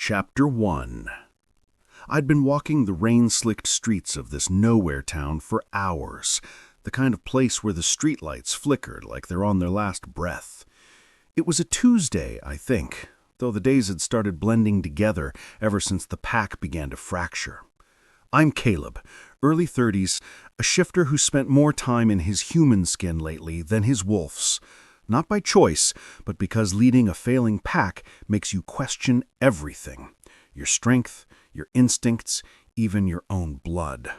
Chapter 1. I'd been walking the rain-slicked streets of this nowhere town for hours, the kind of place where the streetlights flickered like they're on their last breath. It was a Tuesday, I think, though the days had started blending together ever since the pack began to fracture. I'm Caleb, early 30s, a shifter who spent more time in his human skin lately than his wolf's. Not by choice, but because leading a failing pack makes you question everything. Your strength, your instincts, even your own blood.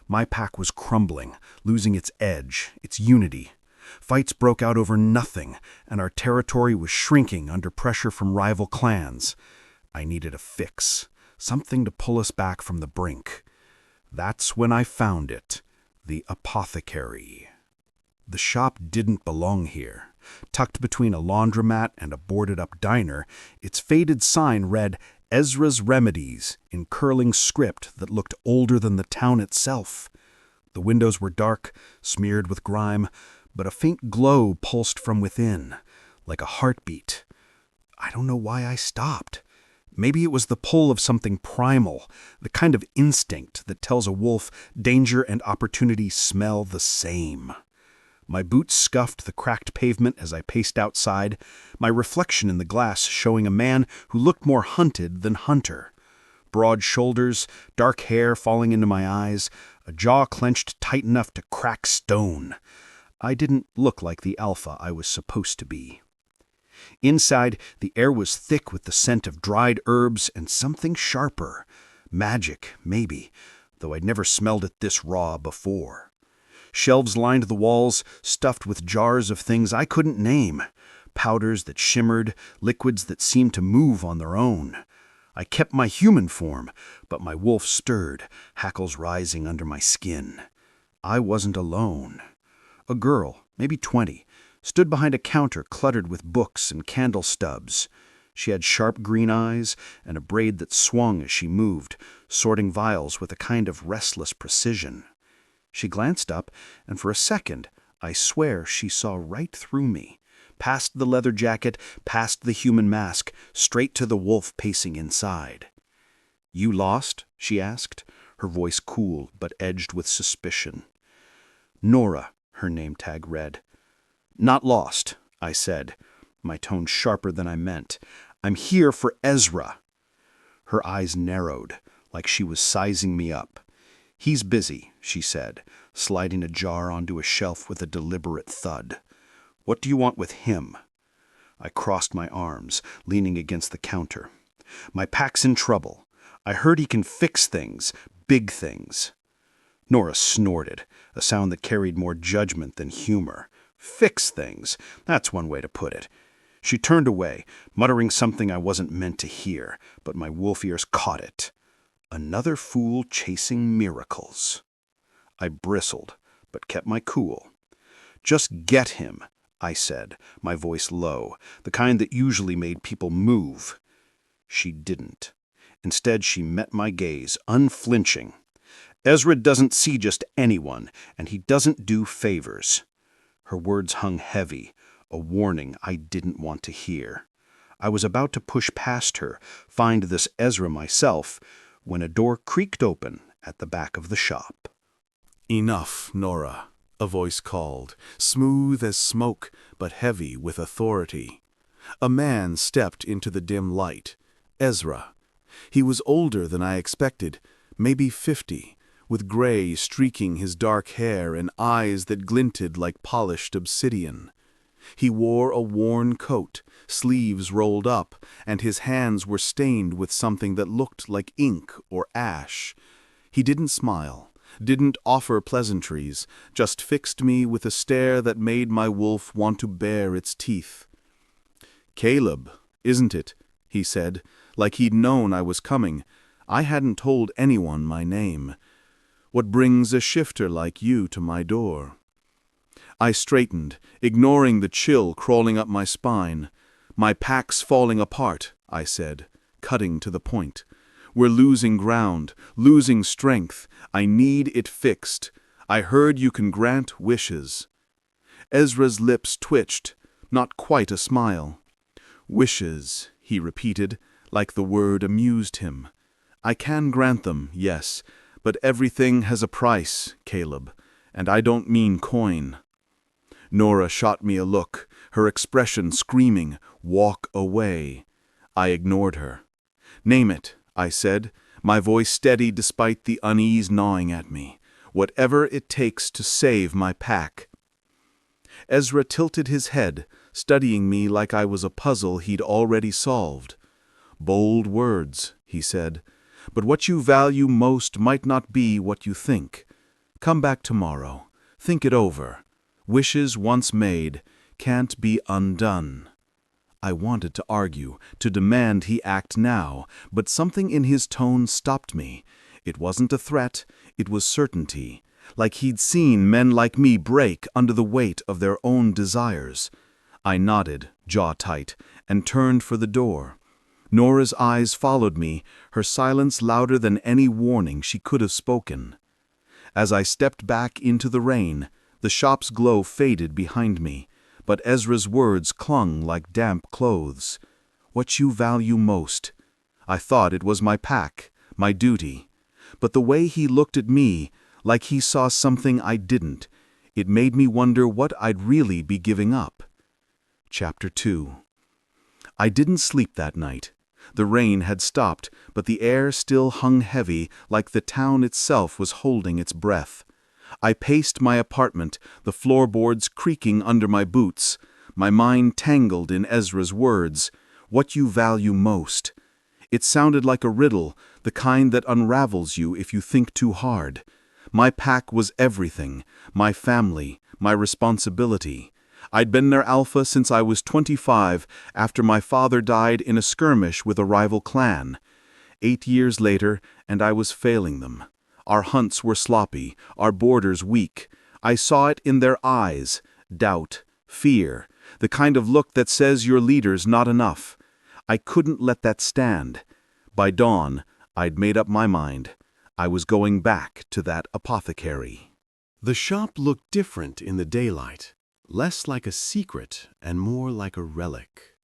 My pack was crumbling, losing its edge, its unity. Fights broke out over nothing, and our territory was shrinking under pressure from rival clans. I needed a fix, something to pull us back from the brink. That's when I found it, the apothecary. The shop didn't belong here. Tucked between a laundromat and a boarded-up diner, its faded sign read Ezra's Remedies in curling script that looked older than the town itself. The windows were dark, smeared with grime, but a faint glow pulsed from within, like a heartbeat. I don't know why I stopped. Maybe it was the pull of something primal, the kind of instinct that tells a wolf danger and opportunity smell the same. My boots scuffed the cracked pavement as I paced outside, my reflection in the glass showing a man who looked more hunted than hunter. Broad shoulders, dark hair falling into my eyes, a jaw clenched tight enough to crack stone. I didn't look like the alpha I was supposed to be. Inside, the air was thick with the scent of dried herbs and something sharper. Magic, maybe, though I'd never smelled it this raw before. Shelves lined the walls, stuffed with jars of things I couldn't name. Powders that shimmered, liquids that seemed to move on their own. I kept my human form, but my wolf stirred, hackles rising under my skin. I wasn't alone. A girl, maybe 20, stood behind a counter cluttered with books and candle stubs. She had sharp green eyes and a braid that swung as she moved, sorting vials with a kind of restless precision. She glanced up, and for a second, I swear she saw right through me, past the leather jacket, past the human mask, straight to the wolf pacing inside. "You lost?" she asked, her voice cool but edged with suspicion. "Nora," her name tag read. "Not lost," I said, my tone sharper than I meant. "I'm here for Ezra." Her eyes narrowed, like she was sizing me up. "He's busy," she said, sliding a jar onto a shelf with a deliberate thud. "What do you want with him?" I crossed my arms, leaning against the counter. "My pack's in trouble. I heard he can fix things, big things." Nora snorted, a sound that carried more judgment than humor. "Fix things, that's one way to put it." She turned away, muttering something I wasn't meant to hear, but my wolf ears caught it. Another fool chasing miracles. I bristled, but kept my cool. "Just get him," I said, my voice low, the kind that usually made people move. She didn't. Instead, she met my gaze, unflinching. "Ezra doesn't see just anyone, and he doesn't do favors." Her words hung heavy, a warning I didn't want to hear. I was about to push past her, find this Ezra myself, when a door creaked open at the back of the shop. "Enough, Nora," a voice called, smooth as smoke but heavy with authority. A man stepped into the dim light. Ezra. He was older than I expected, maybe 50, with gray streaking his dark hair and eyes that glinted like polished obsidian. He wore a worn coat, sleeves rolled up, and his hands were stained with something that looked like ink or ash. He didn't smile, didn't offer pleasantries, just fixed me with a stare that made my wolf want to bare its teeth. "Caleb, isn't it?" he said, like he'd known I was coming. I hadn't told anyone my name. "What brings a shifter like you to my door?" I straightened, ignoring the chill crawling up my spine. "My pack's falling apart," I said, cutting to the point. "We're losing ground, losing strength. I need it fixed. I heard you can grant wishes." Ezra's lips twitched, not quite a smile. "Wishes," he repeated, like the word amused him. "I can grant them, yes, but everything has a price, Caleb, and I don't mean coin." Nora shot me a look, her expression screaming, "Walk away." I ignored her. "Name it," I said, my voice steady despite the unease gnawing at me. "Whatever it takes to save my pack." Ezra tilted his head, studying me like I was a puzzle he'd already solved. "Bold words," he said, "but what you value most might not be what you think. Come back tomorrow. Think it over. Wishes once made can't be undone." I wanted to argue, to demand he act now, but something in his tone stopped me. It wasn't a threat, it was certainty, like he'd seen men like me break under the weight of their own desires. I nodded, jaw tight, and turned for the door. Nora's eyes followed me, her silence louder than any warning she could have spoken. As I stepped back into the rain, the shop's glow faded behind me, but Ezra's words clung like damp clothes. "What you value most." I thought it was my pack, my duty. But the way he looked at me, like he saw something I didn't, it made me wonder what I'd really be giving up. Chapter 2. I didn't sleep that night. The rain had stopped, but the air still hung heavy, like the town itself was holding its breath. I paced my apartment, the floorboards creaking under my boots, my mind tangled in Ezra's words, "What you value most." It sounded like a riddle, the kind that unravels you if you think too hard. My pack was everything, my family, my responsibility. I'd been their alpha since I was 25, after my father died in a skirmish with a rival clan. 8 years later, and I was failing them. Our hunts were sloppy, our borders weak. I saw it in their eyes, doubt, fear, the kind of look that says your leader's not enough. I couldn't let that stand. By dawn, I'd made up my mind. I was going back to that apothecary. The shop looked different in the daylight, less like a secret and more like a relic.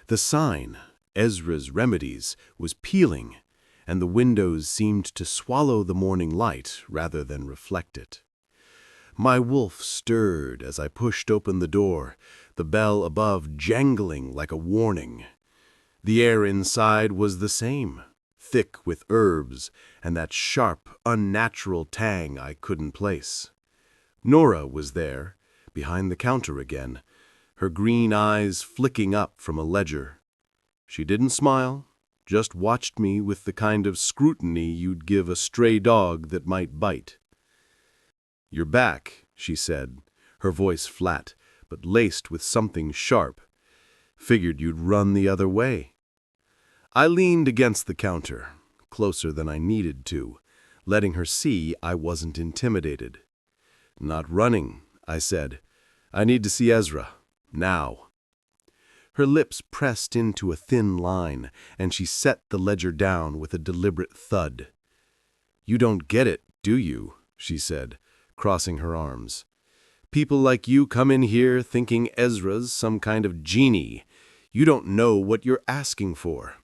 The sign, Ezra's Remedies, was peeling, and the windows seemed to swallow the morning light rather than reflect it. My wolf stirred as I pushed open the door, the bell above jangling like a warning. The air inside was the same, thick with herbs and that sharp, unnatural tang I couldn't place. Nora was there, behind the counter again, her green eyes flicking up from a ledger. She didn't smile, just watched me with the kind of scrutiny you'd give a stray dog that might bite. "You're back," she said, her voice flat, but laced with something sharp. "Figured you'd run the other way." I leaned against the counter, closer than I needed to, letting her see I wasn't intimidated. "Not running," I said. "I need to see Ezra. Now." Her lips pressed into a thin line, and she set the ledger down with a deliberate thud. "You don't get it, do you?" she said, crossing her arms. "People like you come in here thinking Ezra's some kind of genie. You don't know what you're asking for."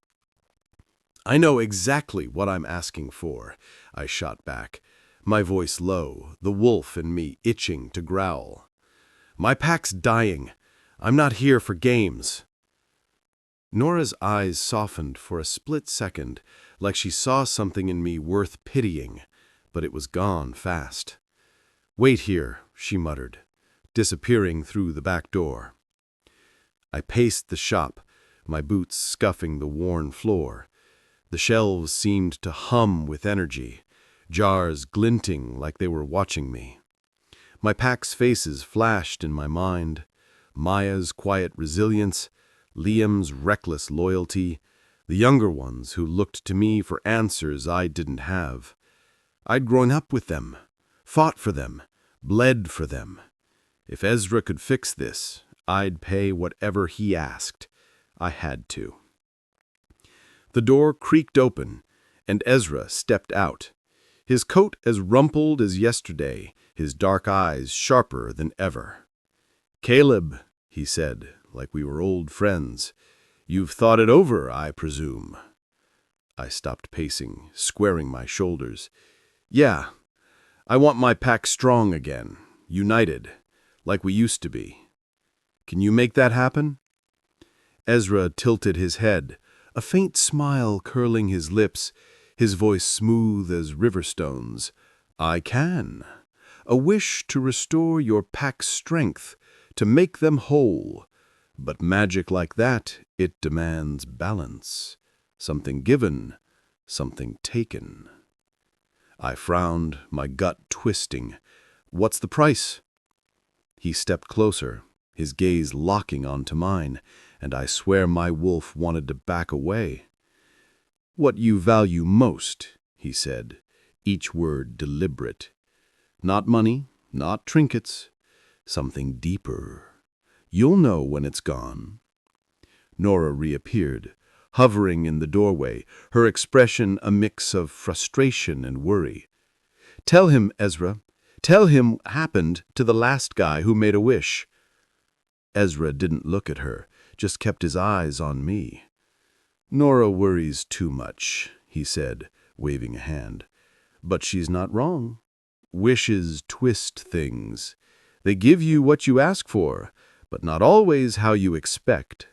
"I know exactly what I'm asking for," I shot back, my voice low, the wolf in me itching to growl. "My pack's dying. I'm not here for games." Nora's eyes softened for a split second, like she saw something in me worth pitying, but it was gone fast. "Wait here," she muttered, disappearing through the back door. I paced the shop, my boots scuffing the worn floor. The shelves seemed to hum with energy, jars glinting like they were watching me. My pack's faces flashed in my mind, Maya's quiet resilience, Liam's reckless loyalty, the younger ones who looked to me for answers I didn't have. I'd grown up with them, fought for them, bled for them. If Ezra could fix this, I'd pay whatever he asked. I had to. The door creaked open, and Ezra stepped out. His coat as rumpled as yesterday, his dark eyes sharper than ever. "Caleb," he said, like we were old friends, "you've thought it over, I presume." I stopped pacing, squaring my shoulders. Yeah, I want my pack strong again, united, like we used to be. Can you make that happen? Ezra tilted his head, a faint smile curling his lips, his voice smooth as river stones. I can. A wish to restore your pack's strength, to make them whole. But magic like that, it demands balance. Something given, something taken. I frowned, my gut twisting. What's the price? He stepped closer, his gaze locking onto mine, and I swear my wolf wanted to back away. What you value most, he said, each word deliberate. Not money, not trinkets, something deeper. You'll know when it's gone. Nora reappeared, hovering in the doorway, her expression a mix of frustration and worry. Tell him, Ezra. Tell him what happened to the last guy who made a wish. Ezra didn't look at her, just kept his eyes on me. Nora worries too much, he said, waving a hand. But she's not wrong. Wishes twist things. They give you what you ask for, but not always how you expect.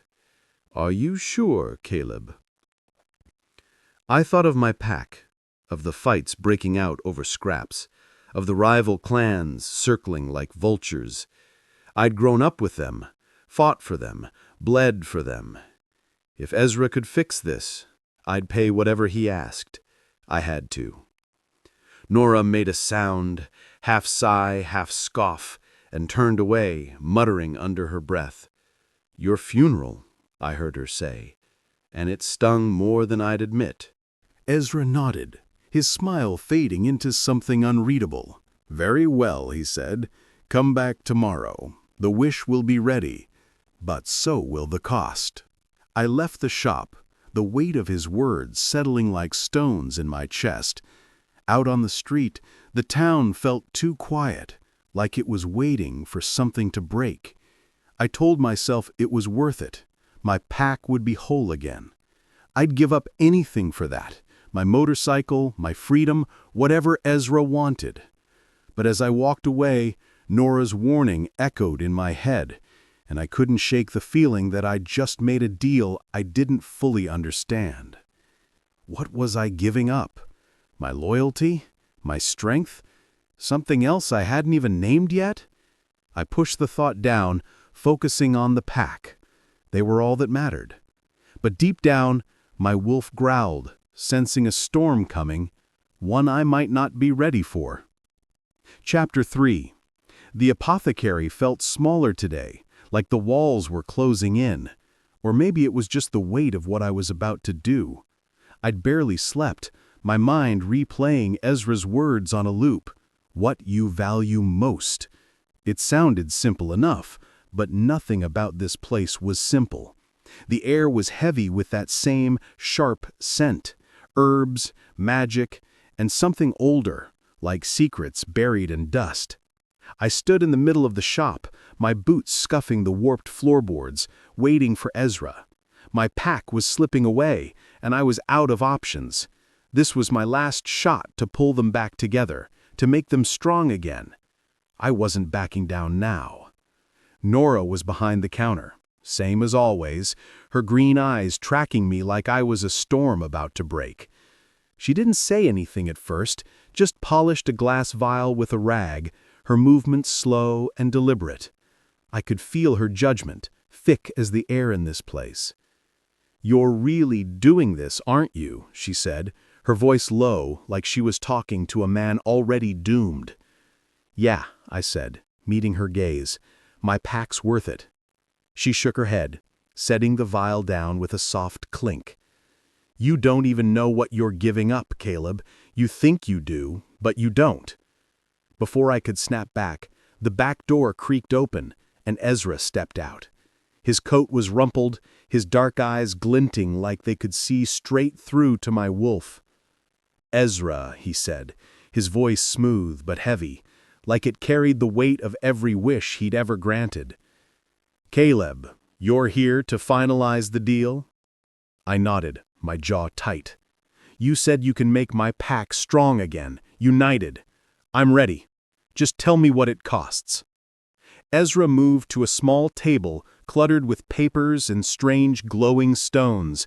Are you sure, Caleb? I thought of my pack, of the fights breaking out over scraps, of the rival clans circling like vultures. I'd grown up with them, fought for them, bled for them. If Ezra could fix this, I'd pay whatever he asked. I had to. Nora made a sound, half sigh, half scoff, and turned away, muttering under her breath. Your funeral, I heard her say, and it stung more than I'd admit. Ezra nodded, his smile fading into something unreadable. Very well, he said. Come back tomorrow. The wish will be ready, but so will the cost. I left the shop, the weight of his words settling like stones in my chest. Out on the street, the town felt too quiet, like it was waiting for something to break. I told myself it was worth it. My pack would be whole again. I'd give up anything for that, my motorcycle, my freedom, whatever Ezra wanted. But as I walked away, Nora's warning echoed in my head, and I couldn't shake the feeling that I'd just made a deal I didn't fully understand. What was I giving up? My loyalty? My strength? Something else I hadn't even named yet? I pushed the thought down, focusing on the pack. They were all that mattered. But deep down, my wolf growled, sensing a storm coming, one I might not be ready for. Chapter 3. The apothecary felt smaller today, like the walls were closing in. Or maybe it was just the weight of what I was about to do. I'd barely slept, my mind replaying Ezra's words on a loop. What you value most. It sounded simple enough, but nothing about this place was simple. The air was heavy with that same sharp scent. Herbs, magic, and something older, like secrets buried in dust. I stood in the middle of the shop, my boots scuffing the warped floorboards, waiting for Ezra. My pack was slipping away, and I was out of options. This was my last shot to pull them back together, to make them strong again. I wasn't backing down now. Nora was behind the counter, same as always, her green eyes tracking me like I was a storm about to break. She didn't say anything at first, just polished a glass vial with a rag, her movements slow and deliberate. I could feel her judgment, thick as the air in this place. You're really doing this, aren't you? She said, her voice low, like she was talking to a man already doomed. Yeah, I said, meeting her gaze. My pack's worth it. She shook her head, setting the vial down with a soft clink. You don't even know what you're giving up, Caleb. You think you do, but you don't. Before I could snap back, the back door creaked open, and Ezra stepped out. His coat was rumpled, his dark eyes glinting like they could see straight through to my wolf. Ezra, he said, his voice smooth but heavy, like it carried the weight of every wish he'd ever granted. Caleb, you're here to finalize the deal? I nodded, my jaw tight. You said you can make my pack strong again, united. I'm ready. Just tell me what it costs." Ezra moved to a small table cluttered with papers and strange glowing stones.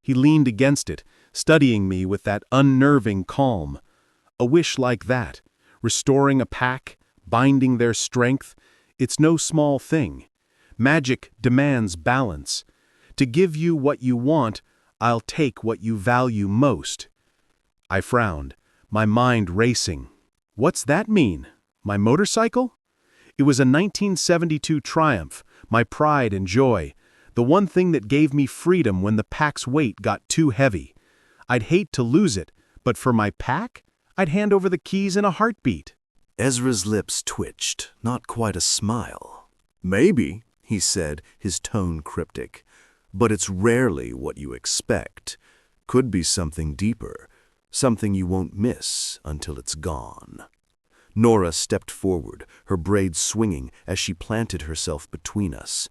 He leaned against it, studying me with that unnerving calm. A wish like that, restoring a pack, binding their strength, it's no small thing. Magic demands balance. To give you what you want, I'll take what you value most. I frowned, my mind racing. What's that mean? My motorcycle? It was a 1972 Triumph, my pride and joy, the one thing that gave me freedom when the pack's weight got too heavy. I'd hate to lose it, but for my pack, I'd hand over the keys in a heartbeat. Ezra's lips twitched, not quite a smile. "Maybe," he said, his tone cryptic, "but it's rarely what you expect. Could be something deeper, something you won't miss until it's gone." Nora stepped forward, her braids swinging as she planted herself between us.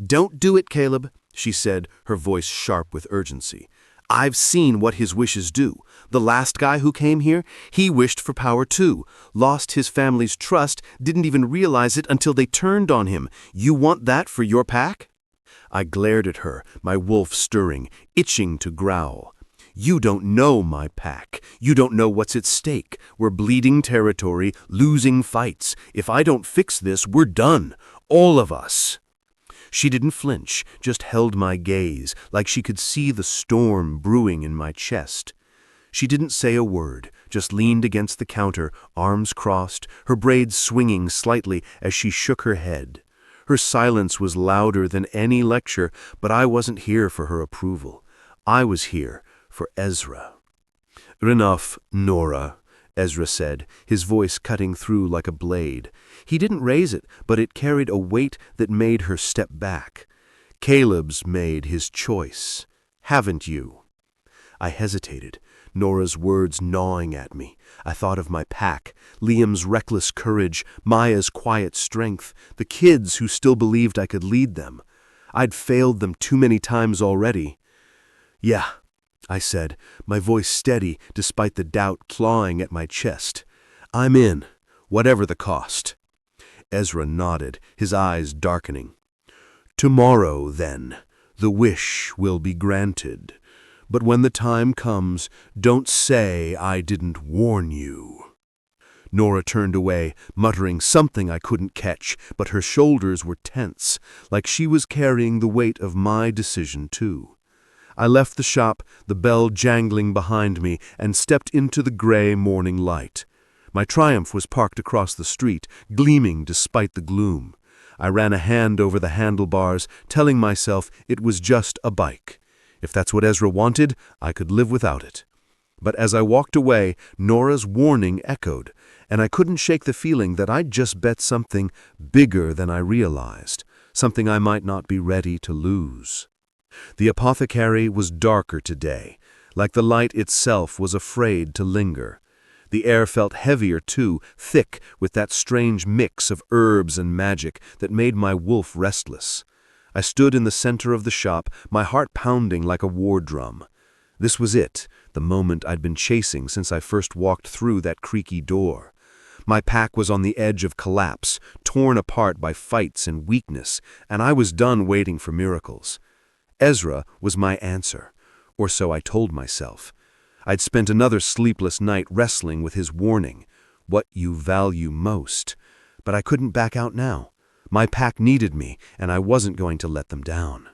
"Don't do it, Caleb," she said, her voice sharp with urgency. "I've seen what his wishes do. The last guy who came here, he wished for power too, lost his family's trust, didn't even realize it until they turned on him. You want that for your pack?" I glared at her, my wolf stirring, itching to growl. "You don't know my pack. You don't know what's at stake. We're bleeding territory, losing fights. If I don't fix this, we're done. All of us." She didn't flinch, just held my gaze, like she could see the storm brewing in my chest. She didn't say a word, just leaned against the counter, arms crossed, her braids swinging slightly as she shook her head. Her silence was louder than any lecture, but I wasn't here for her approval. I was here for Ezra. "Enough, Nora," Ezra said, his voice cutting through like a blade. He didn't raise it, but it carried a weight that made her step back. "Caleb's made his choice. Haven't you?" I hesitated, Nora's words gnawing at me. I thought of my pack, Liam's reckless courage, Maya's quiet strength, the kids who still believed I could lead them. I'd failed them too many times already. "Yeah," I said, my voice steady despite the doubt clawing at my chest. "I'm in, whatever the cost." Ezra nodded, his eyes darkening. "Tomorrow, then, the wish will be granted. But when the time comes, don't say I didn't warn you." Nora turned away, muttering something I couldn't catch, but her shoulders were tense, like she was carrying the weight of my decision too. I left the shop, the bell jangling behind me, and stepped into the gray morning light. My Triumph was parked across the street, gleaming despite the gloom. I ran a hand over the handlebars, telling myself it was just a bike. If that's what Ezra wanted, I could live without it. But as I walked away, Nora's warning echoed, and I couldn't shake the feeling that I'd just bet something bigger than I realized, something I might not be ready to lose. The apothecary was darker today, like the light itself was afraid to linger. The air felt heavier too, thick with that strange mix of herbs and magic that made my wolf restless. I stood in the center of the shop, my heart pounding like a war drum. This was it, the moment I'd been chasing since I first walked through that creaky door. My pack was on the edge of collapse, torn apart by fights and weakness, and I was done waiting for miracles. Ezra was my answer, or so I told myself. I'd spent another sleepless night wrestling with his warning, what you value most, but I couldn't back out now. My pack needed me, and I wasn't going to let them down.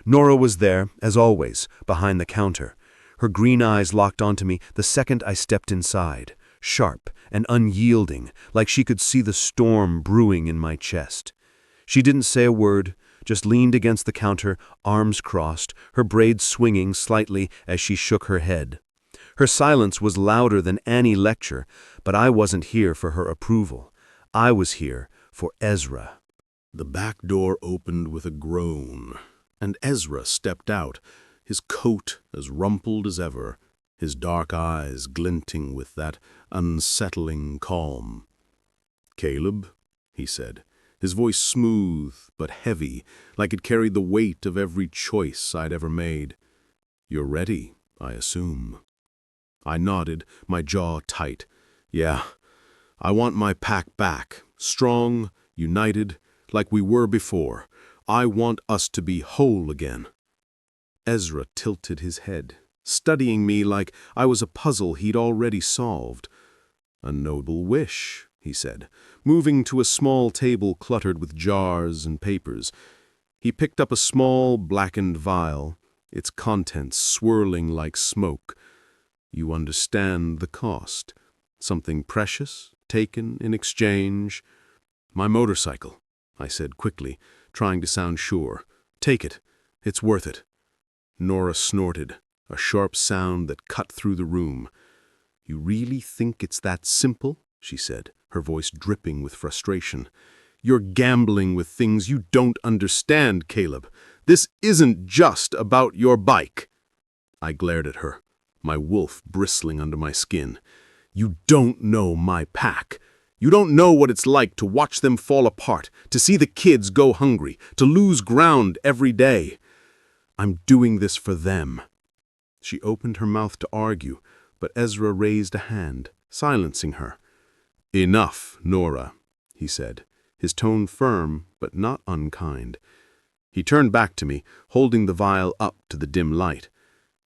Nora was there, as always, behind the counter. Her green eyes locked onto me the second I stepped inside, sharp and unyielding, like she could see the storm brewing in my chest. She didn't say a word, just leaned against the counter, arms crossed, her braids swinging slightly as she shook her head. Her silence was louder than any lecture, but I wasn't here for her approval. I was here for Ezra. The back door opened with a groan, and Ezra stepped out, his coat as rumpled as ever, his dark eyes glinting with that unsettling calm. "Caleb," he said, his voice smooth but heavy, like it carried the weight of every choice I'd ever made. "You're ready, I assume." I nodded, my jaw tight. Yeah, I want my pack back, strong, united, like we were before. I want us to be whole again. Ezra tilted his head, studying me like I was a puzzle he'd already solved. A noble wish, he said, moving to a small table cluttered with jars and papers. He picked up a small, blackened vial, its contents swirling like smoke. You understand the cost. Something precious, taken in exchange. My motorcycle, I said quickly, trying to sound sure. Take it. It's worth it. Nora snorted, a sharp sound that cut through the room. You really think it's that simple? She said, her voice dripping with frustration. You're gambling with things you don't understand, Caleb. This isn't just about your bike. I glared at her, my wolf bristling under my skin. You don't know my pack. You don't know what it's like to watch them fall apart, to see the kids go hungry, to lose ground every day. I'm doing this for them. She opened her mouth to argue, but Ezra raised a hand, silencing her. Enough, Nora, he said, his tone firm but not unkind. He turned back to me, holding the vial up to the dim light.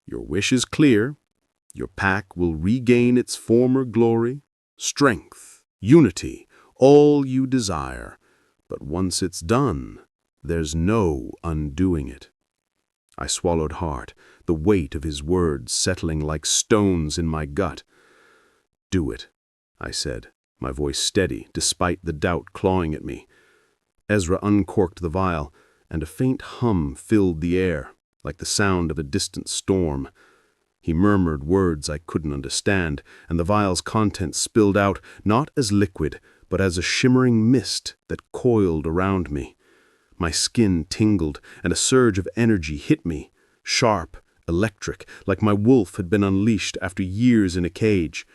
Your wish is clear. Your pack will regain its former glory, strength, unity, all you desire. But once it's done, there's no undoing it. I swallowed hard, the weight of his words settling like stones in my gut. Do it, I said, my voice steady despite the doubt clawing at me. Ezra uncorked the vial, and a faint hum filled the air, like the sound of a distant storm. He murmured words I couldn't understand, and the vial's contents spilled out not as liquid, but as a shimmering mist that coiled around me. My skin tingled, and a surge of energy hit me, sharp, electric, like my wolf had been unleashed after years in a cage.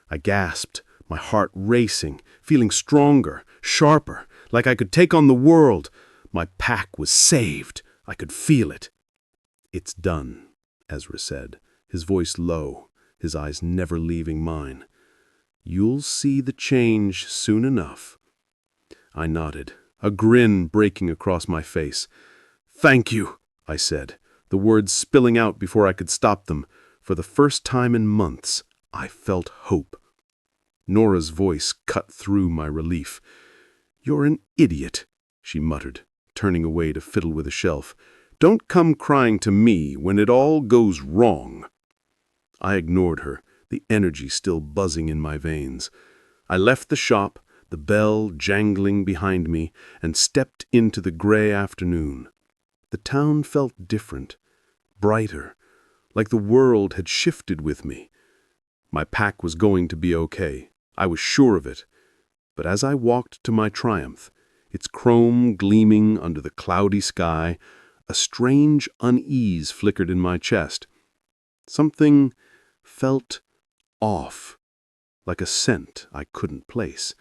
I gasped, my heart racing, feeling stronger, sharper, like I could take on the world. My pack was saved. I could feel it. It's done, Ezra said, his voice low, his eyes never leaving mine. You'll see the change soon enough. I nodded, a grin breaking across my face. Thank you, I said, the words spilling out before I could stop them. For the first time in months, I felt hope. Nora's voice cut through my relief. You're an idiot, she muttered, turning away to fiddle with a shelf. Don't come crying to me when it all goes wrong. I ignored her, the energy still buzzing in my veins. I left the shop, the bell jangling behind me, and stepped into the gray afternoon. The town felt different, brighter, like the world had shifted with me. My pack was going to be okay. I was sure of it. But as I walked to my triumph, its chrome gleaming under the cloudy sky, a strange unease flickered in my chest. Something felt off, like a scent I couldn't place.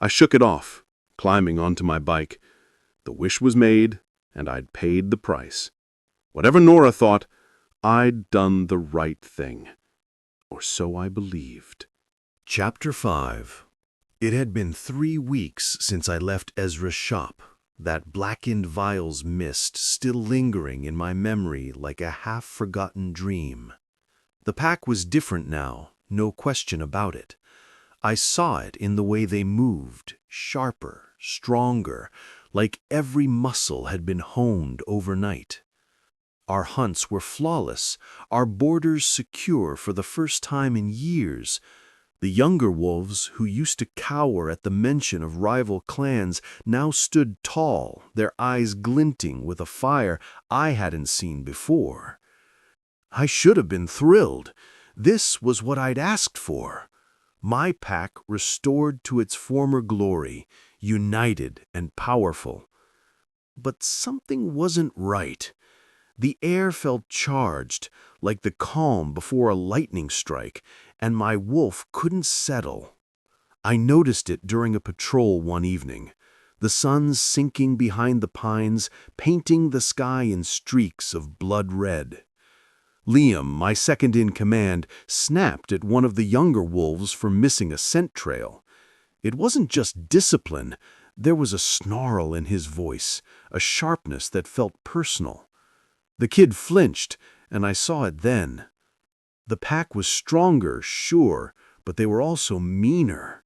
I shook it off, climbing onto my bike. The wish was made, and I'd paid the price. Whatever Nora thought, I'd done the right thing. Or so I believed. Chapter 5. It had been 3 weeks since I left Ezra's shop, that blackened vial's mist still lingering in my memory like a half-forgotten dream. The pack was different now, no question about it. I saw it in the way they moved, sharper, stronger, like every muscle had been honed overnight. Our hunts were flawless, our borders secure for the first time in years. The younger wolves, who used to cower at the mention of rival clans, now stood tall, their eyes glinting with a fire I hadn't seen before. I should have been thrilled. This was what I'd asked for. My pack restored to its former glory, united and powerful. But something wasn't right. The air felt charged, like the calm before a lightning strike, and my wolf couldn't settle. I noticed it during a patrol one evening, the sun sinking behind the pines, painting the sky in streaks of blood red. Liam, my second-in-command, snapped at one of the younger wolves for missing a scent trail. It wasn't just discipline. There was a snarl in his voice, a sharpness that felt personal. The kid flinched, and I saw it then. The pack was stronger, sure, but they were also meaner.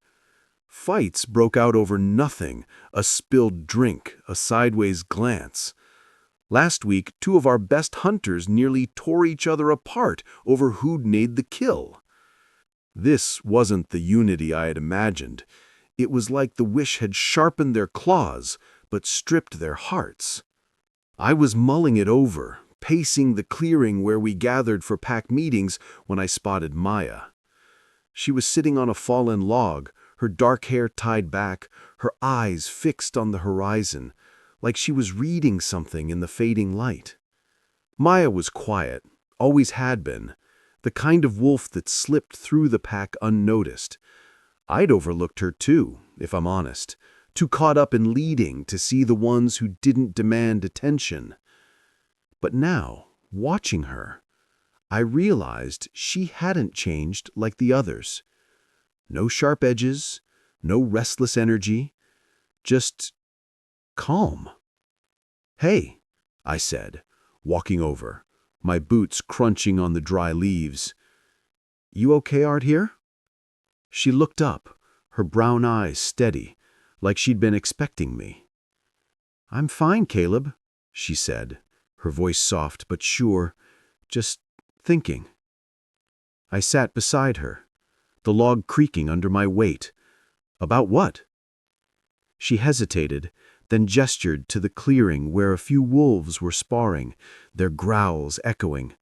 Fights broke out over nothing, a spilled drink, a sideways glance. Last week, 2 of our best hunters nearly tore each other apart over who'd made the kill. This wasn't the unity I had imagined. It was like the wish had sharpened their claws, but stripped their hearts. I was mulling it over, pacing the clearing where we gathered for pack meetings when I spotted Maya. She was sitting on a fallen log, her dark hair tied back, her eyes fixed on the horizon, like she was reading something in the fading light. Maya was quiet, always had been, the kind of wolf that slipped through the pack unnoticed. I'd overlooked her too, if I'm honest, too caught up in leading to see the ones who didn't demand attention. But now, watching her, I realized she hadn't changed like the others. No sharp edges, no restless energy, just calm. "Hey," I said, walking over, my boots crunching on the dry leaves. "You okay out here?" She looked up, her brown eyes steady, like she'd been expecting me. "I'm fine, Caleb," she said, her voice soft but sure, just thinking. I sat beside her, the log creaking under my weight. "About what?" She hesitated, then gestured to the clearing where a few wolves were sparring, their growls echoing.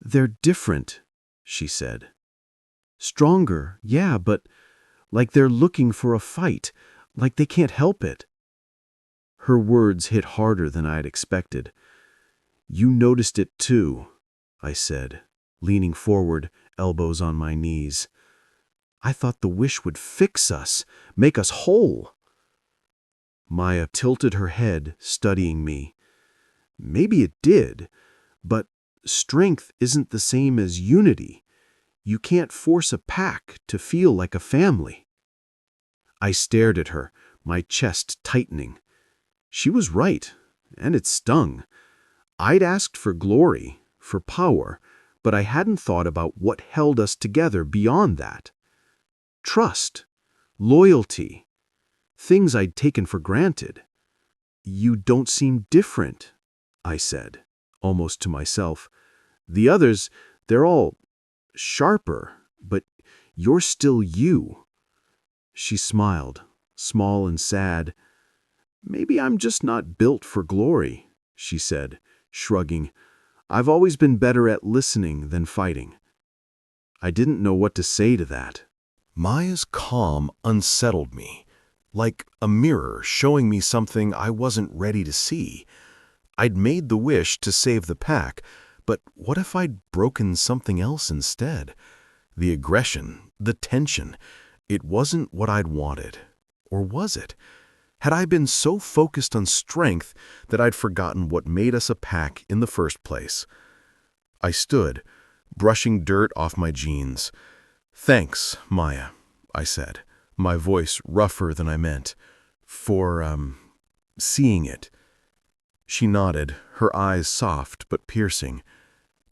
"They're different," she said. "Stronger, yeah, but like they're looking for a fight, like they can't help it." Her words hit harder than I'd expected. "You noticed it too," I said, leaning forward, elbows on my knees. "I thought the wish would fix us, make us whole." Maya tilted her head, studying me. "Maybe it did, but strength isn't the same as unity. You can't force a pack to feel like a family." I stared at her, my chest tightening. She was right, and it stung. I'd asked for glory, for power, but I hadn't thought about what held us together beyond that. Trust, loyalty, things I'd taken for granted. "You don't seem different," I said, almost to myself. "The others, they're all sharper, but you're still you." She smiled, small and sad. "Maybe I'm just not built for glory," she said, shrugging. "I've always been better at listening than fighting." I didn't know what to say to that. Maya's calm unsettled me, like a mirror showing me something I wasn't ready to see. I'd made the wish to save the pack, but what if I'd broken something else instead? The aggression, the tension, it wasn't what I'd wanted. Or was it? Had I been so focused on strength that I'd forgotten what made us a pack in the first place? I stood, brushing dirt off my jeans. "Thanks, Maya," I said, my voice rougher than I meant, for, seeing it." She nodded, her eyes soft but piercing.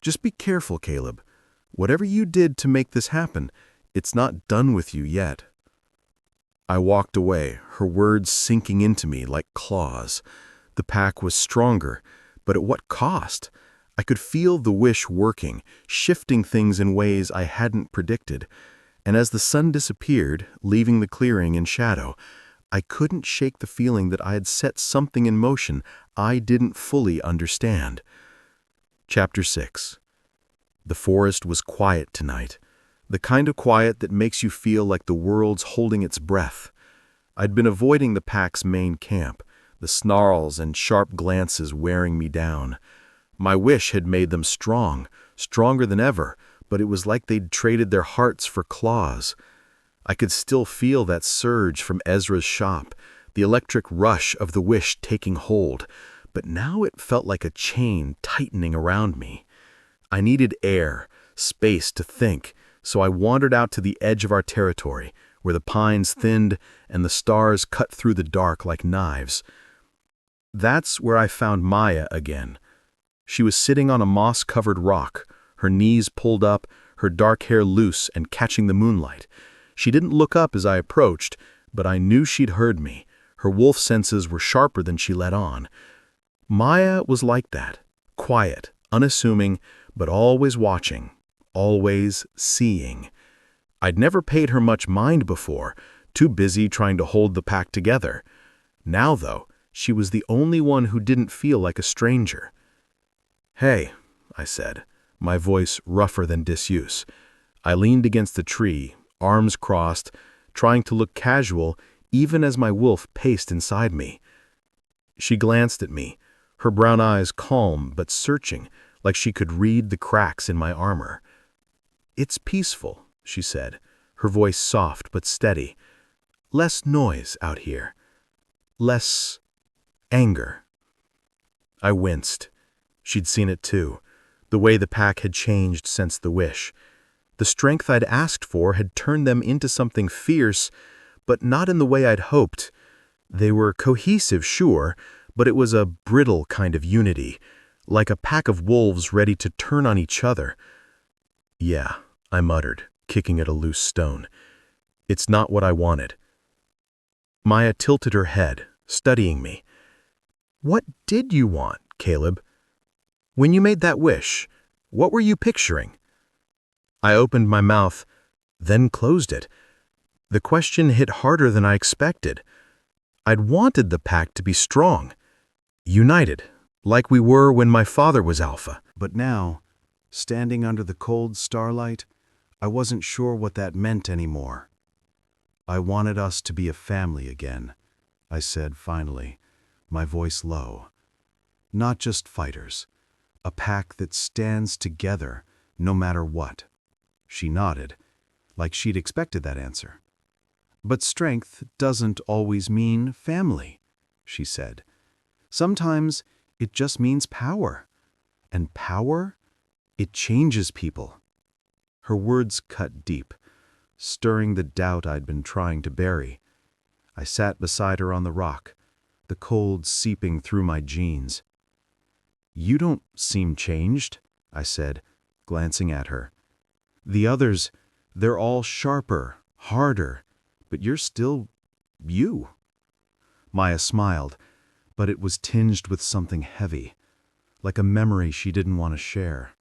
"Just be careful, Caleb. Whatever you did to make this happen, it's not done with you yet." I walked away, her words sinking into me like claws. The pack was stronger, but at what cost? I could feel the wish working, shifting things in ways I hadn't predicted. And as the sun disappeared, leaving the clearing in shadow, I couldn't shake the feeling that I had set something in motion I didn't fully understand. Chapter 6. The forest was quiet tonight, the kind of quiet that makes you feel like the world's holding its breath. I'd been avoiding the pack's main camp, the snarls and sharp glances wearing me down. My wish had made them strong, stronger than ever, but it was like they'd traded their hearts for claws. I could still feel that surge from Ezra's shop, the electric rush of the wish taking hold, but now it felt like a chain tightening around me. I needed air, space to think, so I wandered out to the edge of our territory, where the pines thinned and the stars cut through the dark like knives. That's where I found Maya again. She was sitting on a moss-covered rock, her knees pulled up, her dark hair loose and catching the moonlight. She didn't look up as I approached, but I knew she'd heard me. Her wolf senses were sharper than she let on. Maya was like that, quiet, unassuming, but always watching, always seeing. I'd never paid her much mind before, too busy trying to hold the pack together. Now, though, she was the only one who didn't feel like a stranger. "Hey," I said, my voice rougher than disuse. I leaned against the tree, arms crossed, trying to look casual even as my wolf paced inside me. She glanced at me, her brown eyes calm but searching, like she could read the cracks in my armor. "It's peaceful," she said, her voice soft but steady. "Less noise out here. Less anger." I winced. She'd seen it too, the way the pack had changed since the wish. The strength I'd asked for had turned them into something fierce, but not in the way I'd hoped. They were cohesive, sure, but it was a brittle kind of unity, like a pack of wolves ready to turn on each other. "Yeah," I muttered, kicking at a loose stone. "It's not what I wanted." Maya tilted her head, studying me. "What did you want, Caleb? When you made that wish, what were you picturing?" I opened my mouth, then closed it. The question hit harder than I expected. I'd wanted the pack to be strong, united, like we were when my father was alpha. But now, standing under the cold starlight, I wasn't sure what that meant anymore. "I wanted us to be a family again," I said finally, my voice low. "Not just fighters. A pack that stands together no matter what." She nodded, like she'd expected that answer. "But strength doesn't always mean family," she said. "Sometimes it just means power. And power, it changes people." Her words cut deep, stirring the doubt I'd been trying to bury. I sat beside her on the rock, the cold seeping through my jeans. "You don't seem changed," I said, glancing at her. "The others, they're all sharper, harder, but you're still you." Maya smiled, but it was tinged with something heavy, like a memory she didn't want to share.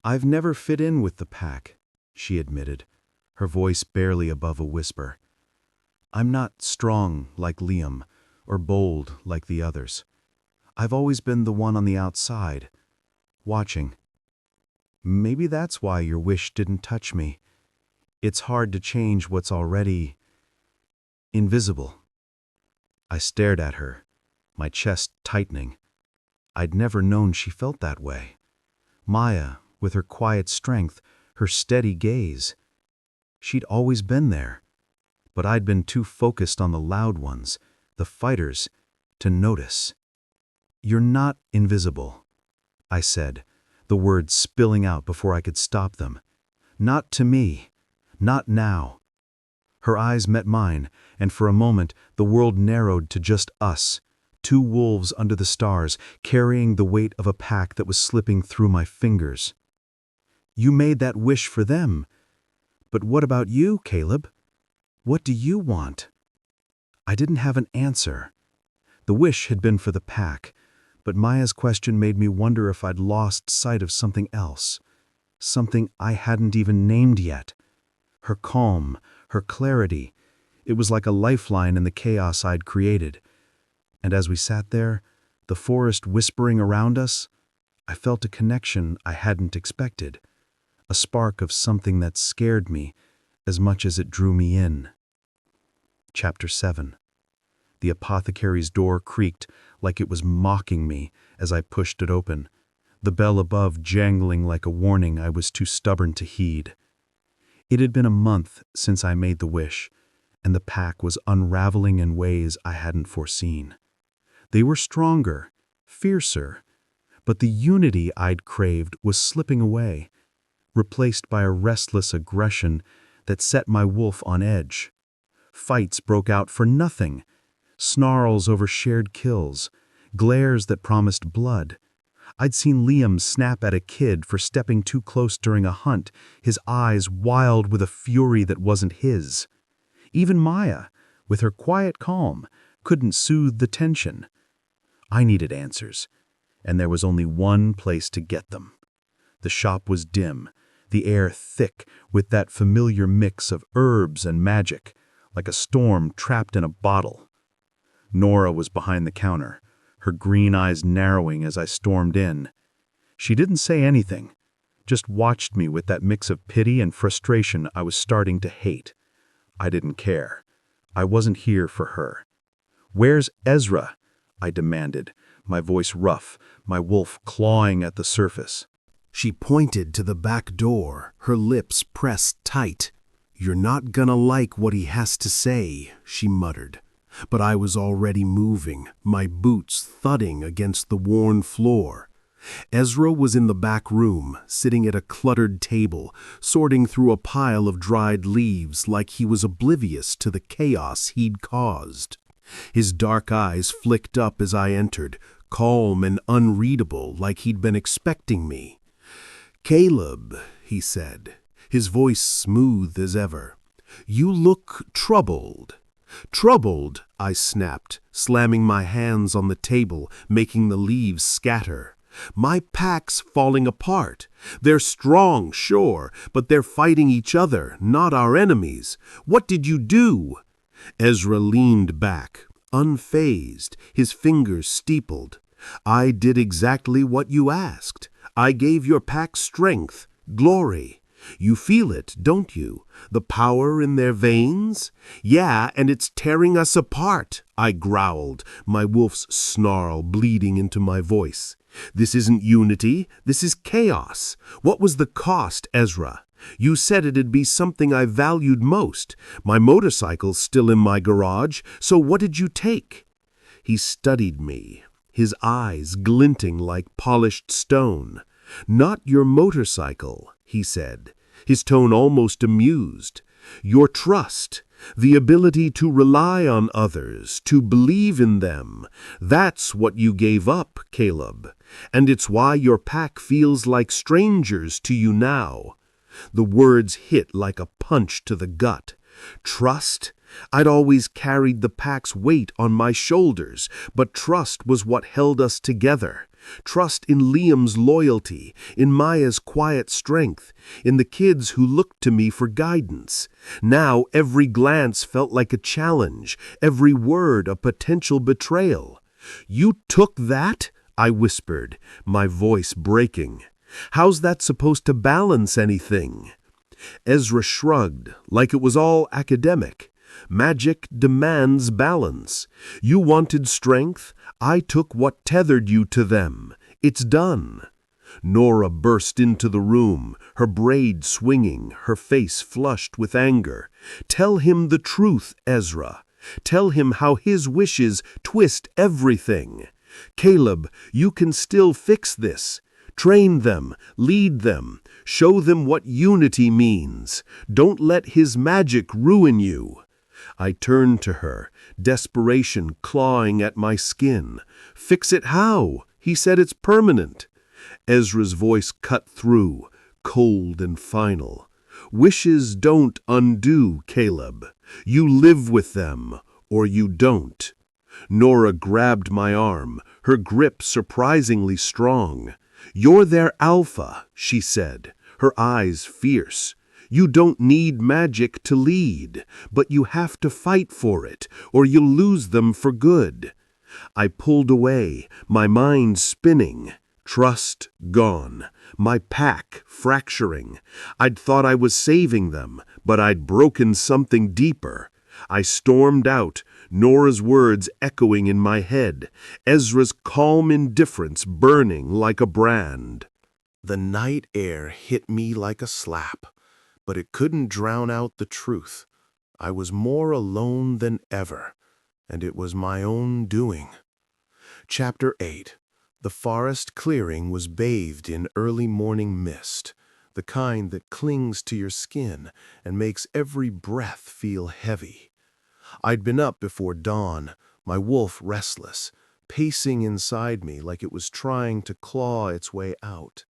"I've never fit in with the pack," she admitted, her voice barely above a whisper. "I'm not strong like Liam, or bold like the others. I've always been the one on the outside, watching. Maybe that's why your wish didn't touch me. It's hard to change what's already invisible." I stared at her, my chest tightening. I'd never known she felt that way. Maya, with her quiet strength, her steady gaze. She'd always been there, but I'd been too focused on the loud ones, the fighters, to notice. "You're not invisible," I said, the words spilling out before I could stop them. "Not to me. Not now." Her eyes met mine, and for a moment the world narrowed to just us, two wolves under the stars, carrying the weight of a pack that was slipping through my fingers. "You made that wish for them. But what about you, Caleb? What do you want?" I didn't have an answer. The wish had been for the pack, but Maya's question made me wonder if I'd lost sight of something else, something I hadn't even named yet. Her calm, her clarity, it was like a lifeline in the chaos I'd created. And as we sat there, the forest whispering around us, I felt a connection I hadn't expected, a spark of something that scared me as much as it drew me in. Chapter 7. The apothecary's door creaked like it was mocking me as I pushed it open, the bell above jangling like a warning I was too stubborn to heed. It had been a month since I made the wish, and the pack was unraveling in ways I hadn't foreseen. They were stronger, fiercer, but the unity I'd craved was slipping away, replaced by a restless aggression that set my wolf on edge. Fights broke out for nothing, snarls over shared kills, glares that promised blood. I'd seen Liam snap at a kid for stepping too close during a hunt, his eyes wild with a fury that wasn't his. Even Maya, with her quiet calm, couldn't soothe the tension. I needed answers, and there was only one place to get them. The shop was dim, the air thick with that familiar mix of herbs and magic, like a storm trapped in a bottle. Nora was behind the counter, her green eyes narrowing as I stormed in. She didn't say anything, just watched me with that mix of pity and frustration I was starting to hate. I didn't care. I wasn't here for her. "Where's Ezra?" I demanded, my voice rough, my wolf clawing at the surface. She pointed to the back door, her lips pressed tight. "You're not gonna like what he has to say," she muttered. But I was already moving, my boots thudding against the worn floor. Ezra was in the back room, sitting at a cluttered table, sorting through a pile of dried leaves like he was oblivious to the chaos he'd caused. His dark eyes flicked up as I entered, calm and unreadable like he'd been expecting me. "Caleb," he said, his voice smooth as ever, "you look troubled." "Troubled," I snapped, slamming my hands on the table, making the leaves scatter. "My pack's falling apart. They're strong, sure, but they're fighting each other, not our enemies. What did you do?" Ezra leaned back, unfazed, his fingers steepled. "I did exactly what you asked. I gave your pack strength, glory. You feel it, don't you? The power in their veins? Yeah, and it's tearing us apart," I growled, my wolf's snarl bleeding into my voice. "This isn't unity, this is chaos. What was the cost, Ezra? You said it'd be something I valued most. My motorcycle's still in my garage, so what did you take?" He studied me, his eyes glinting like polished stone. "Not your motorcycle," he said, his tone almost amused. "Your trust, the ability to rely on others, to believe in them. That's what you gave up, Caleb. And it's why your pack feels like strangers to you now." The words hit like a punch to the gut. Trust? I'd always carried the pack's weight on my shoulders, but trust was what held us together. Trust in Liam's loyalty, in Maya's quiet strength, in the kids who looked to me for guidance. Now every glance felt like a challenge, every word a potential betrayal. "You took that?" I whispered, my voice breaking. "How's that supposed to balance anything?" Ezra shrugged, like it was all academic. "Magic demands balance. You wanted strength, I took what tethered you to them. It's done." Nora burst into the room, her braid swinging, her face flushed with anger. "Tell him the truth, Ezra. Tell him how his wishes twist everything. Caleb, you can still fix this. Train them, lead them, show them what unity means. Don't let his magic ruin you." I turned to her, desperation clawing at my skin. "Fix it how? He said it's permanent." Ezra's voice cut through, cold and final. "Wishes don't undo, Caleb. You live with them, or you don't." Nora grabbed my arm, her grip surprisingly strong. "You're their alpha," she said, her eyes fierce. "You don't need magic to lead, but you have to fight for it, or you'll lose them for good." I pulled away, my mind spinning. Trust gone, my pack fracturing. I'd thought I was saving them, but I'd broken something deeper. I stormed out, Nora's words echoing in my head, Ezra's calm indifference burning like a brand. The night air hit me like a slap, but it couldn't drown out the truth. I was more alone than ever, and it was my own doing. Chapter 8. The forest clearing was bathed in early morning mist, the kind that clings to your skin and makes every breath feel heavy. I'd been up before dawn, my wolf restless, pacing inside me like it was trying to claw its way out.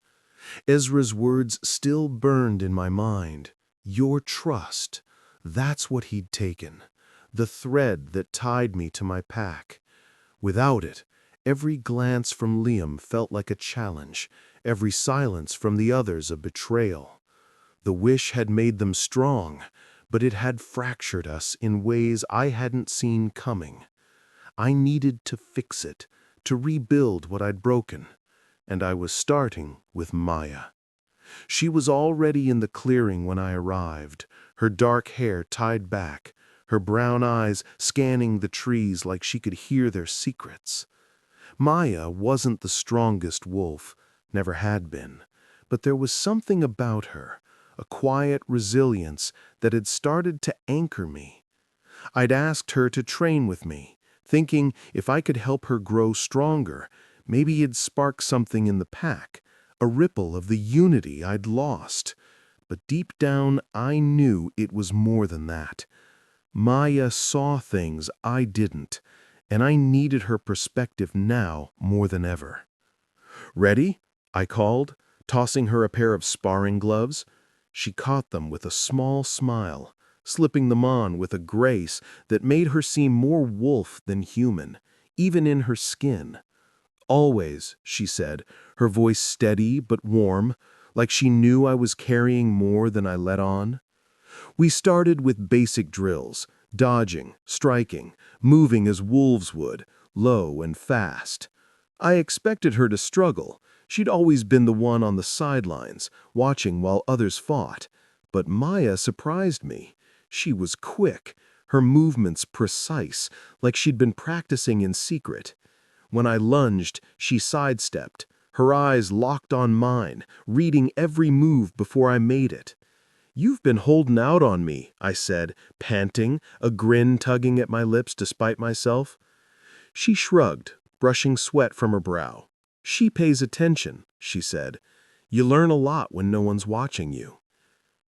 Ezra's words still burned in my mind. Your trust, that's what he'd taken, the thread that tied me to my pack. Without it, every glance from Liam felt like a challenge, every silence from the others a betrayal. The wish had made them strong, but it had fractured us in ways I hadn't seen coming. I needed to fix it, to rebuild what I'd broken, and I was starting with Maya. She was already in the clearing when I arrived, her dark hair tied back, her brown eyes scanning the trees like she could hear their secrets. Maya wasn't the strongest wolf, never had been, but there was something about her, a quiet resilience that had started to anchor me. I'd asked her to train with me, thinking if I could help her grow stronger, maybe it'd spark something in the pack, a ripple of the unity I'd lost. But deep down, I knew it was more than that. Maya saw things I didn't, and I needed her perspective now more than ever. "Ready?" I called, tossing her a pair of sparring gloves. She caught them with a small smile, slipping them on with a grace that made her seem more wolf than human, even in her skin. "Always," she said, her voice steady but warm, like she knew I was carrying more than I let on. We started with basic drills, dodging, striking, moving as wolves would, low and fast. I expected her to struggle. She'd always been the one on the sidelines, watching while others fought. But Maya surprised me. She was quick, her movements precise, like she'd been practicing in secret. When I lunged, she sidestepped, her eyes locked on mine, reading every move before I made it. "You've been holding out on me," I said, panting, a grin tugging at my lips despite myself. She shrugged, brushing sweat from her brow. "She pays attention," she said. "You learn a lot when no one's watching you."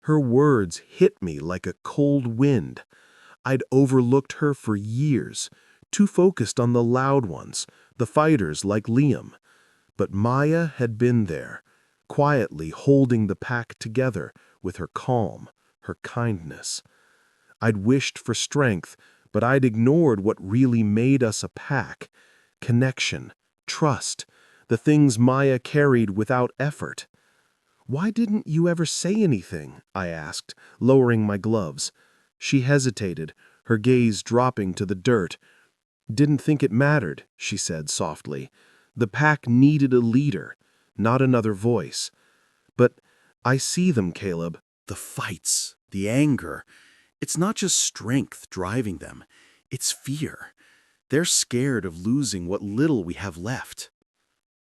Her words hit me like a cold wind. I'd overlooked her for years, too focused on the loud ones, the fighters like Liam. But Maya had been there, quietly holding the pack together with her calm, her kindness. I'd wished for strength, but I'd ignored what really made us a pack. Connection, trust, the things Maya carried without effort. "Why didn't you ever say anything?" I asked, lowering my gloves. She hesitated, her gaze dropping to the dirt. "Didn't think it mattered," she said softly. "The pack needed a leader, not another voice. But I see them, Caleb. The fights, the anger. It's not just strength driving them. It's fear. They're scared of losing what little we have left."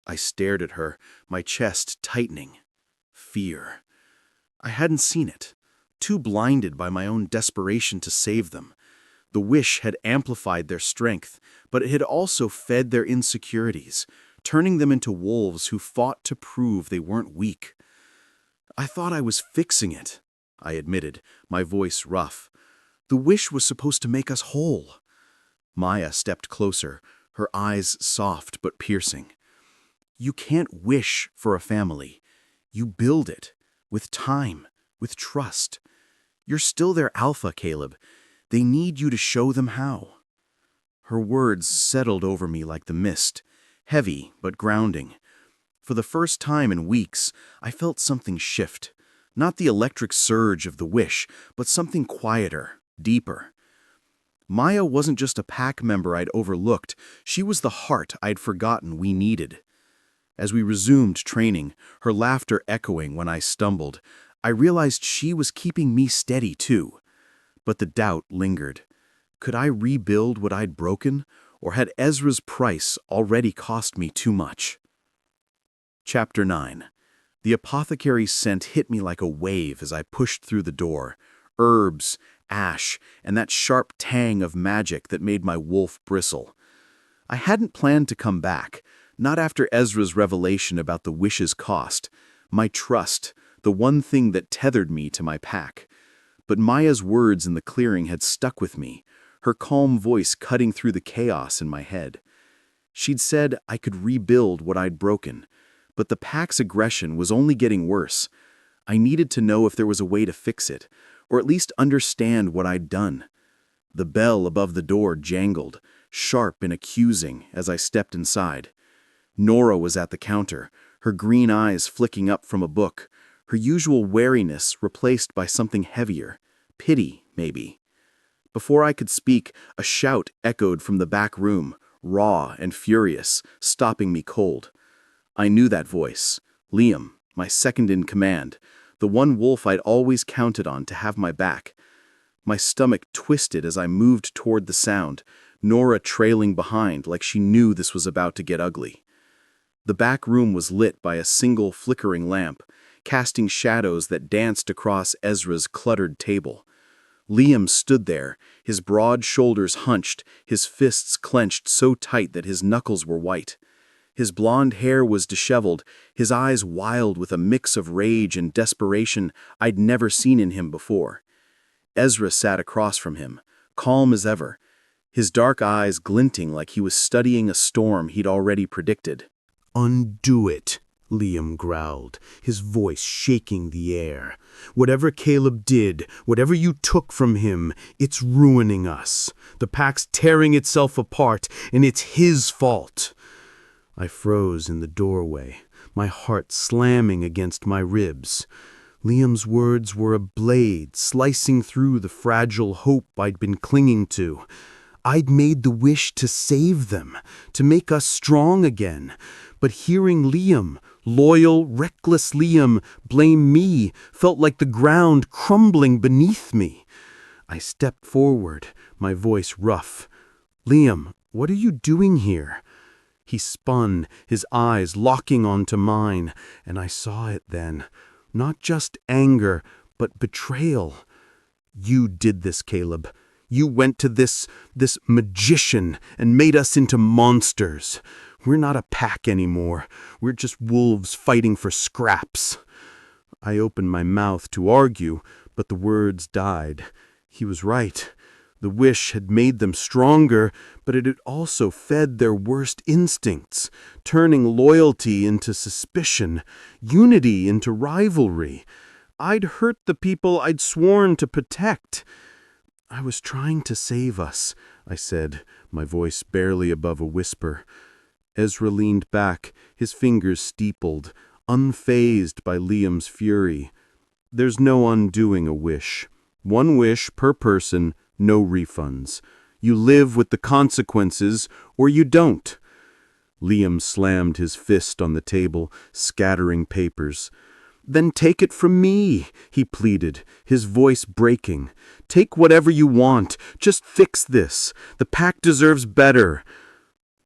I stared at her, my chest tightening. Fear. I hadn't seen it, too blinded by my own desperation to save them. The wish had amplified their strength, but it had also fed their insecurities, turning them into wolves who fought to prove they weren't weak. "I thought I was fixing it," I admitted, my voice rough. "The wish was supposed to make us whole." Maya stepped closer, her eyes soft but piercing. "You can't wish for a family. You build it, with time, with trust. You're still their alpha, Caleb. They need you to show them how." Her words settled over me like the mist, heavy but grounding. For the first time in weeks, I felt something shift. Not the electric surge of the wish, but something quieter, deeper. Maya wasn't just a pack member I'd overlooked, she was the heart I'd forgotten we needed. As we resumed training, her laughter echoing when I stumbled, I realized she was keeping me steady too. But the doubt lingered. Could I rebuild what I'd broken, or had Ezra's price already cost me too much? Chapter 9. The apothecary's scent hit me like a wave as I pushed through the door. Herbs, ash, and that sharp tang of magic that made my wolf bristle. I hadn't planned to come back, Not after Ezra's revelation about the wish's cost. My trust, the one thing that tethered me to my pack. But Maya's words in the clearing had stuck with me, her calm voice cutting through the chaos in my head. She'd said I could rebuild what I'd broken, but the pack's aggression was only getting worse. I needed to know if there was a way to fix it, or at least understand what I'd done. The bell above the door jangled, sharp and accusing, as I stepped inside. Nora was at the counter, her green eyes flicking up from a book, her usual wariness replaced by something heavier, pity, maybe. Before I could speak, a shout echoed from the back room, raw and furious, stopping me cold. I knew that voice. Liam, my second in command, the one wolf I'd always counted on to have my back. My stomach twisted as I moved toward the sound, Nora trailing behind like she knew this was about to get ugly. The back room was lit by a single flickering lamp, casting shadows that danced across Ezra's cluttered table. Liam stood there, his broad shoulders hunched, his fists clenched so tight that his knuckles were white. His blonde hair was disheveled, his eyes wild with a mix of rage and desperation I'd never seen in him before. Ezra sat across from him, calm as ever, his dark eyes glinting like he was studying a storm he'd already predicted. "Undo it," Liam growled, his voice shaking the air. "Whatever Caleb did, whatever you took from him, it's ruining us. The pack's tearing itself apart, and it's his fault." I froze in the doorway, my heart slamming against my ribs. Liam's words were a blade slicing through the fragile hope I'd been clinging to. I'd made the wish to save them, to make us strong again. But hearing Liam, loyal, reckless Liam, blame me felt like the ground crumbling beneath me. I stepped forward, my voice rough. "Liam, what are you doing here?" He spun, his eyes locking onto mine, and I saw it then. Not just anger, but betrayal. "You did this, Caleb. You went to this magician and made us into monsters. We're not a pack anymore. We're just wolves fighting for scraps." I opened my mouth to argue, but the words died. He was right. The wish had made them stronger, but it had also fed their worst instincts, turning loyalty into suspicion, unity into rivalry. I'd hurt the people I'd sworn to protect. "I was trying to save us," I said, my voice barely above a whisper. Ezra leaned back, his fingers steepled, unfazed by Liam's fury. "There's no undoing a wish. One wish per person, no refunds. You live with the consequences, or you don't." Liam slammed his fist on the table, scattering papers. "Then take it from me," he pleaded, his voice breaking. "Take whatever you want. Just fix this. The pack deserves better."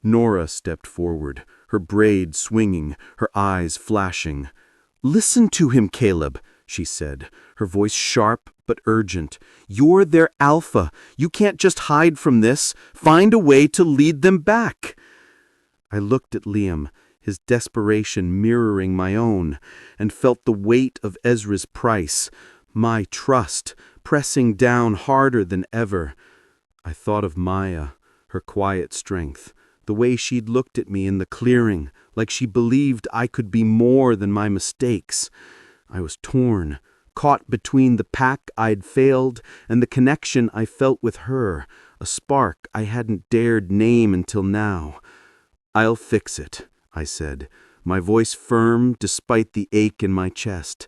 Nora stepped forward, her braid swinging, her eyes flashing. "Listen to him, Caleb," she said, her voice sharp but urgent. "You're their alpha. You can't just hide from this. Find a way to lead them back." I looked at Liam, his desperation mirroring my own, and felt the weight of Ezra's price, my trust, pressing down harder than ever. I thought of Maya, her quiet strength, the way she'd looked at me in the clearing, like she believed I could be more than my mistakes. I was torn, caught between the pack I'd failed and the connection I felt with her, a spark I hadn't dared name until now. "I'll fix it," I said, my voice firm despite the ache in my chest.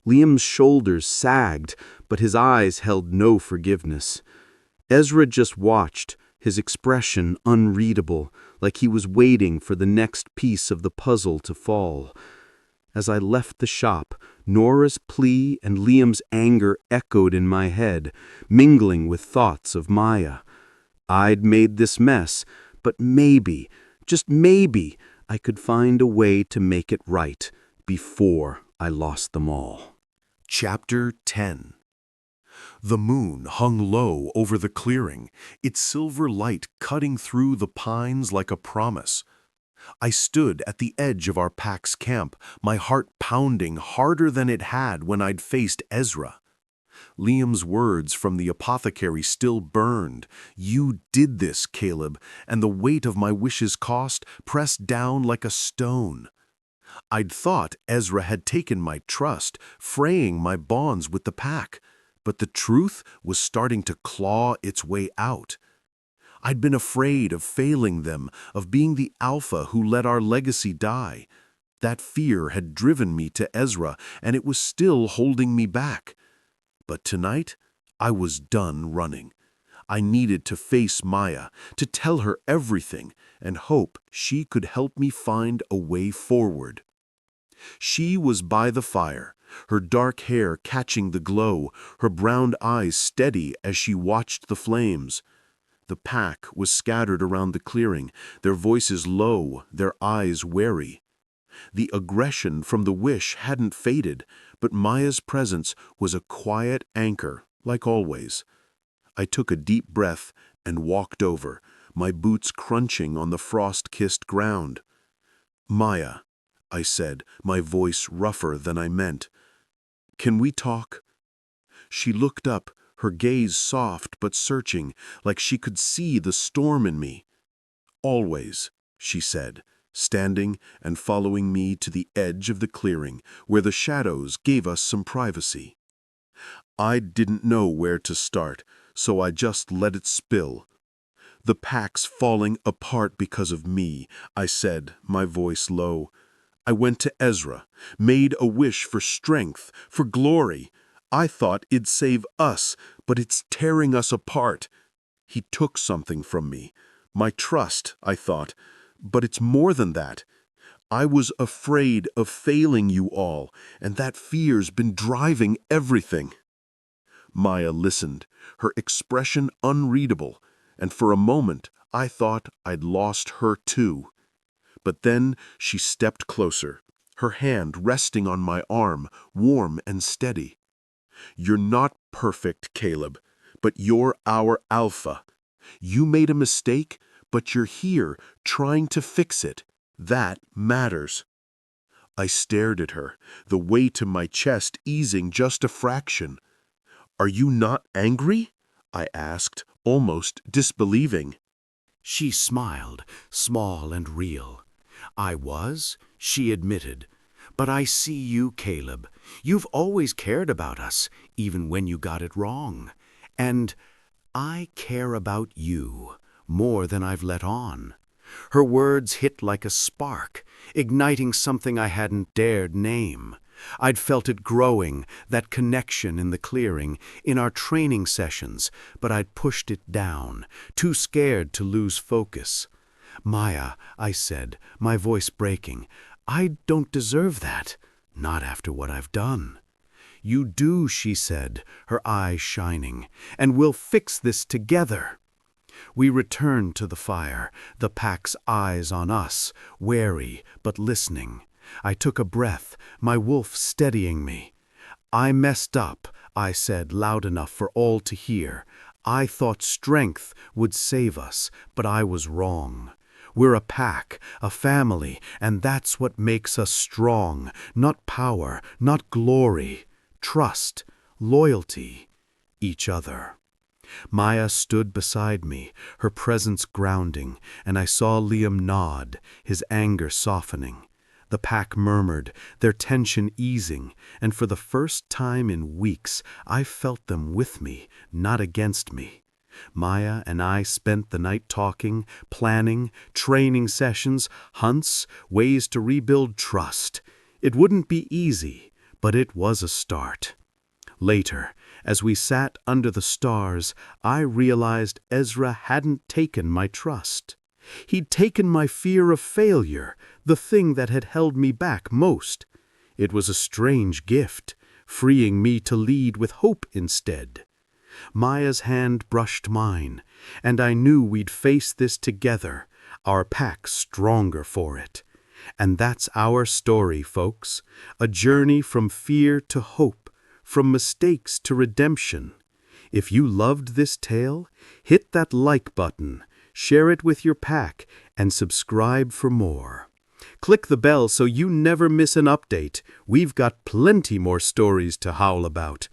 Liam's shoulders sagged, but his eyes held no forgiveness. Ezra just watched, his expression unreadable, like he was waiting for the next piece of the puzzle to fall. As I left the shop, Nora's plea and Liam's anger echoed in my head, mingling with thoughts of Maya. I'd made this mess, but maybe, just maybe, I could find a way to make it right before I lost them all. Chapter 10. The moon hung low over the clearing, its silver light cutting through the pines like a promise. I stood at the edge of our pack's camp, my heart pounding harder than it had when I'd faced Ezra. Liam's words from the apothecary still burned. "You did this, Caleb," and the weight of my wishes' cost pressed down like a stone. I'd thought Ezra had taken my trust, fraying my bonds with the pack, but the truth was starting to claw its way out. I'd been afraid of failing them, of being the alpha who let our legacy die. That fear had driven me to Ezra, and it was still holding me back. But tonight, I was done running. I needed to face Maya, to tell her everything, and hope she could help me find a way forward. She was by the fire, her dark hair catching the glow, her brown eyes steady as she watched the flames. The pack was scattered around the clearing, their voices low, their eyes wary. The aggression from the wish hadn't faded, but Maya's presence was a quiet anchor, like always. I took a deep breath and walked over, my boots crunching on the frost-kissed ground. "Maya," I said, my voice rougher than I meant. "Can we talk?" She looked up, her gaze soft but searching, like she could see the storm in me. "Always," she said, standing and following me to the edge of the clearing, where the shadows gave us some privacy. I didn't know where to start, so I just let it spill. "The pack's falling apart because of me," I said, my voice low. "I went to Ezra, made a wish for strength, for glory. I thought it'd save us, but it's tearing us apart. He took something from me. My trust, I thought. But it's more than that. I was afraid of failing you all, and that fear's been driving everything." Maya listened, her expression unreadable, and for a moment I thought I'd lost her too. But then she stepped closer, her hand resting on my arm, warm and steady. "You're not perfect, Caleb, but you're our alpha. You made a mistake, but you're here, trying to fix it. That matters." I stared at her, the weight in my chest easing just a fraction. "Are you not angry?" I asked, almost disbelieving. She smiled, small and real. "I was," she admitted. "But I see you, Caleb. You've always cared about us, even when you got it wrong. And I care about you more than I've let on." Her words hit like a spark, igniting something I hadn't dared name. I'd felt it growing, that connection in the clearing, in our training sessions, but I'd pushed it down, too scared to lose focus. "Maya," I said, my voice breaking, "I don't deserve that, not after what I've done." "You do," she said, her eyes shining, "and we'll fix this together." We returned to the fire, the pack's eyes on us, wary but listening. I took a breath, my wolf steadying me. "I messed up," I said loud enough for all to hear. "I thought strength would save us, but I was wrong. We're a pack, a family, and that's what makes us strong. Not power, not glory. Trust, loyalty, each other." Maya stood beside me, her presence grounding, and I saw Liam nod, his anger softening. The pack murmured, their tension easing, and for the first time in weeks I felt them with me, not against me. Maya and I spent the night talking, planning, training sessions, hunts, ways to rebuild trust. It wouldn't be easy, but it was a start. Later, as we sat under the stars, I realized Ezra hadn't taken my trust. He'd taken my fear of failure, the thing that had held me back most. It was a strange gift, freeing me to lead with hope instead. Maya's hand brushed mine, and I knew we'd face this together, our pack stronger for it. And that's our story, folks, a journey from fear to hope, from mistakes to redemption. If you loved this tale, hit that like button, share it with your pack, and subscribe for more. Click the bell so you never miss an update. We've got plenty more stories to howl about.